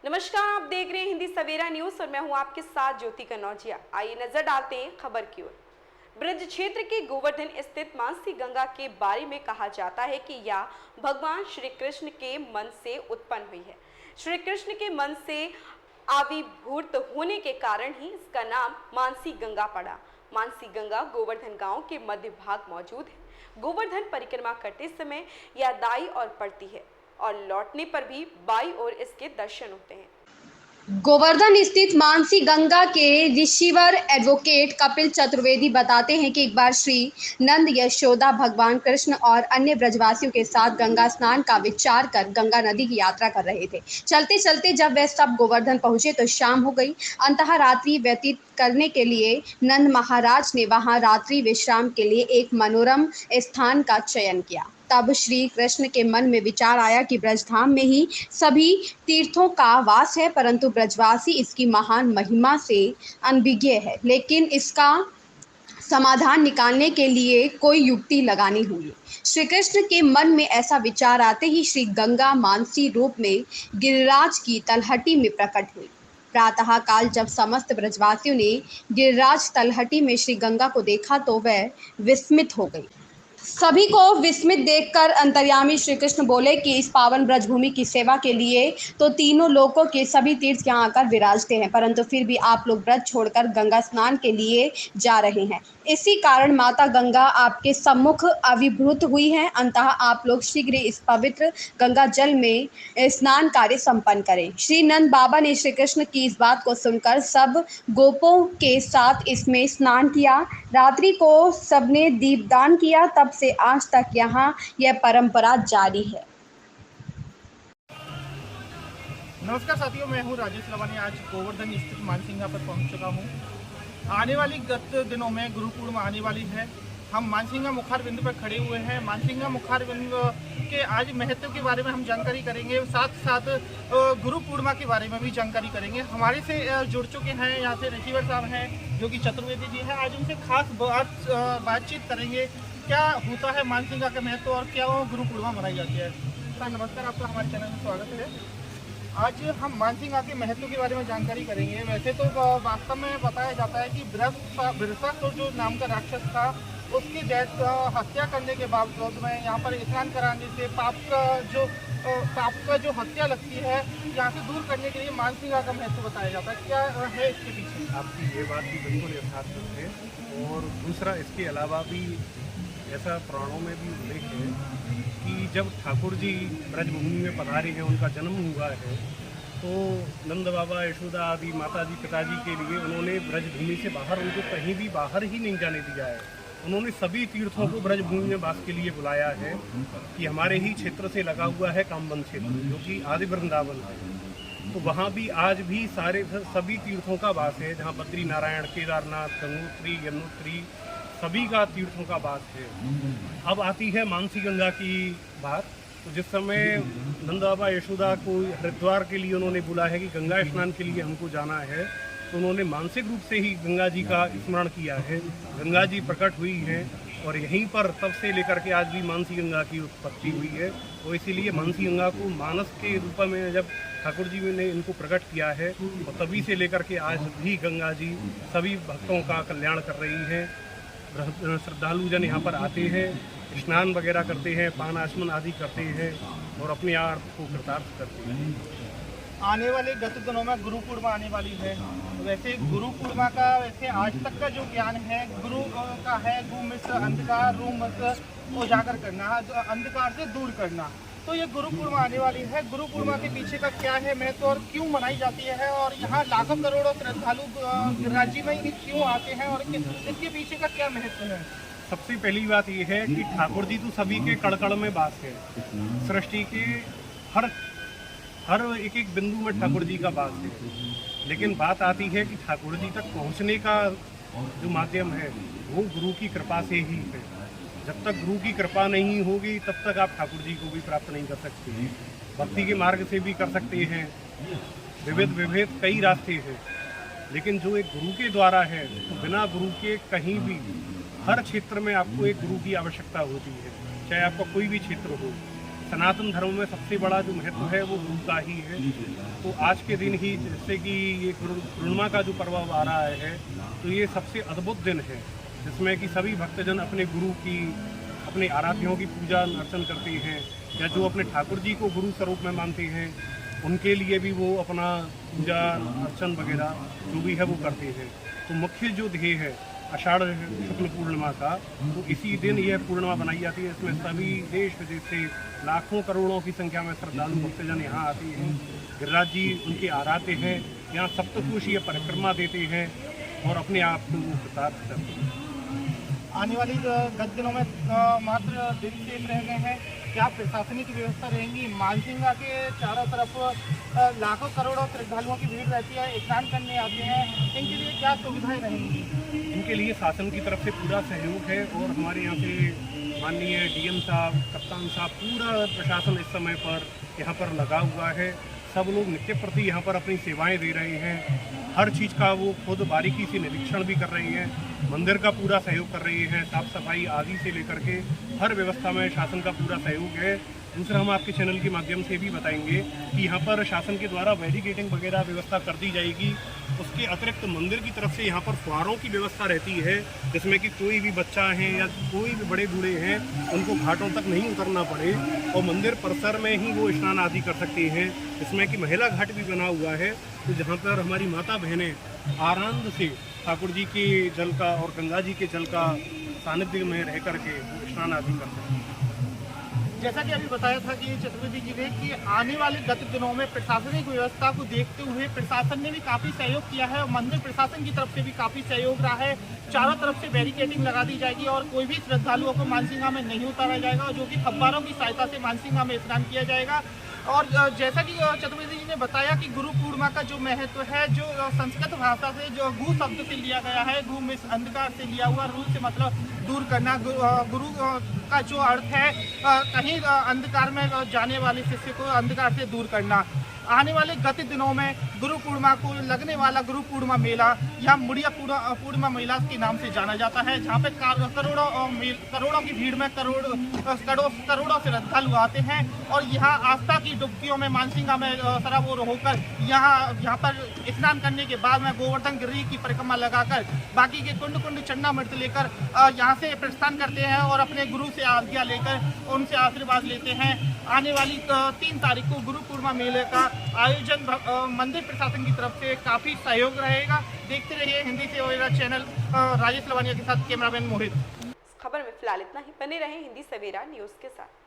नमस्कार, आप देख रहे हैं हिंदी सवेरा न्यूज और मैं हूं आपके साथ ज्योति कनौजिया। आइए नजर डालते हैं खबर की ओर। ब्रज क्षेत्र के गोवर्धन स्थित मानसी गंगा के बारे में कहा जाता है कि यह भगवान श्री कृष्ण के मन से उत्पन्न हुई है। श्री कृष्ण के मन से आविर्भूत होने के कारण ही इसका नाम मानसी गंगा पड़ा। मानसी गंगा गोवर्धन गांव के मध्य भाग मौजूद है। गोवर्धन परिक्रमा करते समय यह दाई और पड़ती है और लौटने पर भी बाई ओर इसके दर्शन होते हैं। गोवर्धन स्थित मानसी गंगा के ऋषिवर एडवोकेट कपिल चतुर्वेदी बताते हैं कि एक बार श्री नंद यशोदा भगवान कृष्ण और अन्य ब्रजवासियों के साथ गंगा स्नान का विचार कर गंगा नदी की यात्रा कर रहे थे। चलते चलते जब वे सब गोवर्धन पहुंचे तो शाम हो गई। अंततः रात्रि व्यतीत करने के लिए नंद महाराज ने वहां रात्रि विश्राम के लिए एक मनोरम स्थान का चयन किया। तब श्री कृष्ण के मन में विचार आया कि ब्रजधाम में ही सभी तीर्थों का वास है, परंतु ब्रजवासी इसकी महान महिमा से अनभिज्ञ है। लेकिन इसका समाधान निकालने के लिए कोई युक्ति लगानी होगी। श्री कृष्ण के मन में ऐसा विचार आते ही श्री गंगा मानसी रूप में गिरिराज की तलहटी में प्रकट हुई। प्रातः काल जब समस्त ब्रजवासियों ने गिरिराज तलहटी में श्री गंगा को देखा तो वह विस्मित हो गई। सभी को विस्मित देखकर अंतर्यामी श्री कृष्ण बोले कि इस पावन ब्रजभूमि की सेवा के लिए तो तीनों लोकों के सभी तीर्थ यहाँ आकर विराजते हैं, परंतु फिर भी आप लोग ब्रज छोड़कर गंगा स्नान के लिए जा रहे हैं। इसी कारण माता गंगा आपके सम्मुख आविर्भूत हुई हैं। अतः आप लोग शीघ्र इस पवित्र गंगा जल में स्नान कार्य संपन्न करें। श्री नंद बाबा ने श्री कृष्ण की इस बात को सुनकर सब गोपों के साथ इसमें स्नान किया। रात्रि को सबने दीपदान किया। तब से आज तक यहाँ यह परंपरा जारी है। नमस्कार साथियों, मैं हूं राजेश लवानी। आज गोवर्धन स्थित मानसिंगा पर पहुंच चुका हूं। आने वाली गत दिनों में गुरु पूर्णिमा आने वाली है। हम मानसिंगा मुखार बिंदु पर खड़े हुए हैं। मानसिंगा मुखार बिंदु के आज महत्व के बारे में हम जानकारी करेंगे, साथ साथ गुरु पूर्णिमा के बारे में भी जानकारी करेंगे। हमारे से जुड़ चुके हैं यहाँ से ऋषिवर साहब हैं जो कि चतुर्वेदी जी हैं। आज उनसे खास बातचीत करेंगे, क्या होता है मानसिंगा का महत्व और क्या वो गुरु पूर्णिमा मनाई जाती है। सर नमस्कार, आपका हमारे चैनल में स्वागत है। आज हम मानसिंगा के महत्व के बारे में जानकारी करेंगे। वैसे तो वास्तव में बताया जाता है कि वृषासुर जो नाम का राक्षस था, उसकी हत्या करने के बावजूद में यहाँ पर स्नान कराने से पाप का जो हत्या लगती है, यहाँ से दूर करने के लिए मानसिंगा का महत्व बताया जाता है। क्या है इसके पीछे? आपकी ये बात भी बिल्कुल यथार्थ है। और दूसरा, इसके अलावा भी ऐसा पुराणों में भी उल्लेख है कि जब ठाकुर जी ब्रजभूमि में पधारे हैं, उनका जन्म हुआ है, तो नंद बाबा यशोदा आदि माता जी पिताजी के लिए उन्होंने ब्रजभूमि से बाहर उनको कहीं भी बाहर ही नहीं जाने दिया है। उन्होंने सभी तीर्थों को ब्रजभूमि में वास के लिए बुलाया है कि हमारे ही क्षेत्र से लगा हुआ है कामबन क्षेत्र, जो कि आदि वृंदावन है। तो वहाँ भी आज भी सभी तीर्थों का वास है, जहाँ बद्री नारायण, केदारनाथ, गंगोत्री, यमुनोत्री सभी का तीर्थों का वास है। अब आती है मानसी गंगा की बात। तो जिस समय नंद बाबा यशोदा को हरिद्वार के लिए उन्होंने बुला है कि गंगा स्नान के लिए हमको जाना है, तो उन्होंने मानसिक रूप से ही गंगा जी का स्मरण किया है। गंगा जी प्रकट हुई हैं और यहीं पर तब से लेकर के आज भी मानसी गंगा की उत्पत्ति हुई है। तो इसीलिए मानसी गंगा को मानस के रूप में जब ठाकुर जी ने इनको प्रकट किया है, और तभी से लेकर के आज भी गंगा जी सभी भक्तों का कल्याण कर रही हैं। श्रद्धालु जन यहाँ पर आते हैं, स्नान वगैरह करते हैं, पान आचमन आदि करते हैं और अपने आप को कृतार्थ करते हैं। आने वाले गत दिनों में गुरु पूर्णिमा आने वाली है। वैसे गुरु पूर्णिमा का वैसे आज तक का जो ज्ञान है गुरु का है, गु मिस अंधकार, रू मिस उजागर करना, अंधकार से दूर करना। तो ये गुरु पूर्णिमा आने वाली है। गुरु पूर्णिमा के पीछे का क्या है महत्व और क्यों मनाई जाती है, और यहाँ लाखों करोड़ों श्रद्धालु गिरिराज जी में ही क्यों आते हैं और इसके पीछे का क्या महत्व है? सबसे पहली बात यह है कि ठाकुर जी तो सभी के कण-कण में वास है। सृष्टि के हर एक एक बिंदु में ठाकुर जी का वास है। लेकिन बात आती है कि ठाकुर जी तक पहुँचने का जो माध्यम है वो गुरु की कृपा से ही है। जब तक गुरु की कृपा नहीं होगी तब तक आप ठाकुर जी को भी प्राप्त नहीं कर सकते। भक्ति के मार्ग से भी कर सकते हैं, विविध कई रास्ते हैं, लेकिन जो एक गुरु के द्वारा है, तो बिना गुरु के कहीं भी हर क्षेत्र में आपको एक गुरु की आवश्यकता होती है, चाहे आपका कोई भी क्षेत्र हो। सनातन धर्म में सबसे बड़ा जो महत्व है वो गुरु का ही है। तो आज के दिन ही जैसे कि ये पूर्णिमा का जो पर्व आ रहा है, तो ये सबसे अद्भुत दिन है जिसमें कि सभी भक्तजन अपने गुरु की, अपने आराध्यों की पूजा अर्चन करते हैं, या जो अपने ठाकुर जी को गुरु स्वरूप में मानते हैं उनके लिए भी वो अपना पूजा अर्चन वगैरह जो भी है वो करते हैं। तो मुख्य जो ध्येय है आषाढ़ शुक्ल पूर्णिमा का, तो इसी दिन यह पूर्णिमा बनाई जाती है। इसमें सभी देश विदेश से लाखों करोड़ों की संख्या में श्रद्धालु भक्तजन यहाँ आते हैं। गिरिराज जी उनके आराध्य हैं, यहाँ सप्तकोशीय परिक्रमा देते हैं और अपने आप को कृतार्थ करते हैं। आने वाली गत दिनों में मात्र दिन शेष रह गए हैं, क्या प्रशासनिक व्यवस्था रहेंगी? मानसिंगा के चारों तरफ लाखों करोड़ों श्रद्धालुओं की भीड़ रहती है, स्नान करने आते हैं, इनके लिए क्या सुविधाएं रहेंगी? इनके लिए शासन की तरफ से पूरा सहयोग है और हमारे यहाँ से माननीय डीएम साहब, कप्तान साहब, पूरा प्रशासन इस समय पर यहाँ पर लगा हुआ है। सब लोग नित्य प्रति यहाँ पर अपनी सेवाएं दे रहे हैं। हर चीज़ का वो खुद बारीकी से निरीक्षण भी कर रही हैं, मंदिर का पूरा सहयोग कर रही हैं, साफ सफाई आदि से लेकर के हर व्यवस्था में शासन का पूरा सहयोग है। दूसरा, हम आपके चैनल के माध्यम से भी बताएंगे कि यहाँ पर शासन के द्वारा बैरिकेडिंग वगैरह व्यवस्था कर दी जाएगी। उसके अतिरिक्त मंदिर की तरफ से यहाँ पर फुहारों की व्यवस्था रहती है, जिसमें कि कोई भी बच्चा है या कोई भी बड़े बूढ़े हैं उनको घाटों तक नहीं उतरना पड़े और मंदिर परिसर में ही वो स्नान आदि कर सकते हैं। इसमें कि महिला घाट भी बना हुआ है, तो जहाँ पर हमारी माता बहनें आनंद से ठाकुर जी के जल का और गंगा जी के जल का सानिध्य में रह करके स्नान आदि कर सकते हैं। जैसा कि अभी बताया था कि चतुर्वेदी जी ने कि आने वाले गत दिनों में प्रशासनिक व्यवस्था को देखते हुए प्रशासन ने भी काफ़ी सहयोग किया है और मंदिर प्रशासन की तरफ से भी काफ़ी सहयोग रहा है। चारों तरफ से बैरिकेडिंग लगा दी जाएगी और कोई भी श्रद्धालुओं को मानसिंगा में नहीं उतारा जाएगा, जो कि फव्वारों की सहायता से मानसिंगा में स्नान किया जाएगा। और जैसा कि चतुर्वेदी जी ने बताया कि गुरु पूर्णिमा का जो महत्व है, जो संस्कृत भाषा से जो गु शब्द से लिया गया है, गु में अंधकार से लिया हुआ, रू से मतलब दूर करना, गुरु का जो अर्थ है कहीं अंधकार में जाने वाले शिष्य को अंधकार से दूर करना। आने वाले गत दिनों में गुरु पूर्णिमा को लगने वाला गुरु पूर्णिमा मेला या मुड़िया पूर्णिमा मेला के नाम से जाना जाता है, जहाँ पे करोड़ों की भीड़ में करोड़ों श्रद्धालु आते हैं और यहाँ आस्था की डुबकियों में मानसिंगा में सराबोर होकर यहाँ पर स्नान करने के बाद में गोवर्धन गिरी की परिक्रमा लगाकर बाकी के कुंड चन्ना मृत लेकर यहाँ से प्रस्थान करते हैं और अपने गुरु से आज्ञा लेकर उनसे आशीर्वाद लेते हैं। आने वाली 3 तारीख को गुरु पूर्णिमा मेले का आयोजन मंदिर प्रशासन की तरफ से काफ़ी सहयोग रहेगा। देखते रहिए हिंदी से होएगा चैनल, राजेश लवानिया के साथ कैमरामैन मोहित। खबर में फिलहाल इतना ही, बने रहें हिंदी सवेरा न्यूज़ के साथ।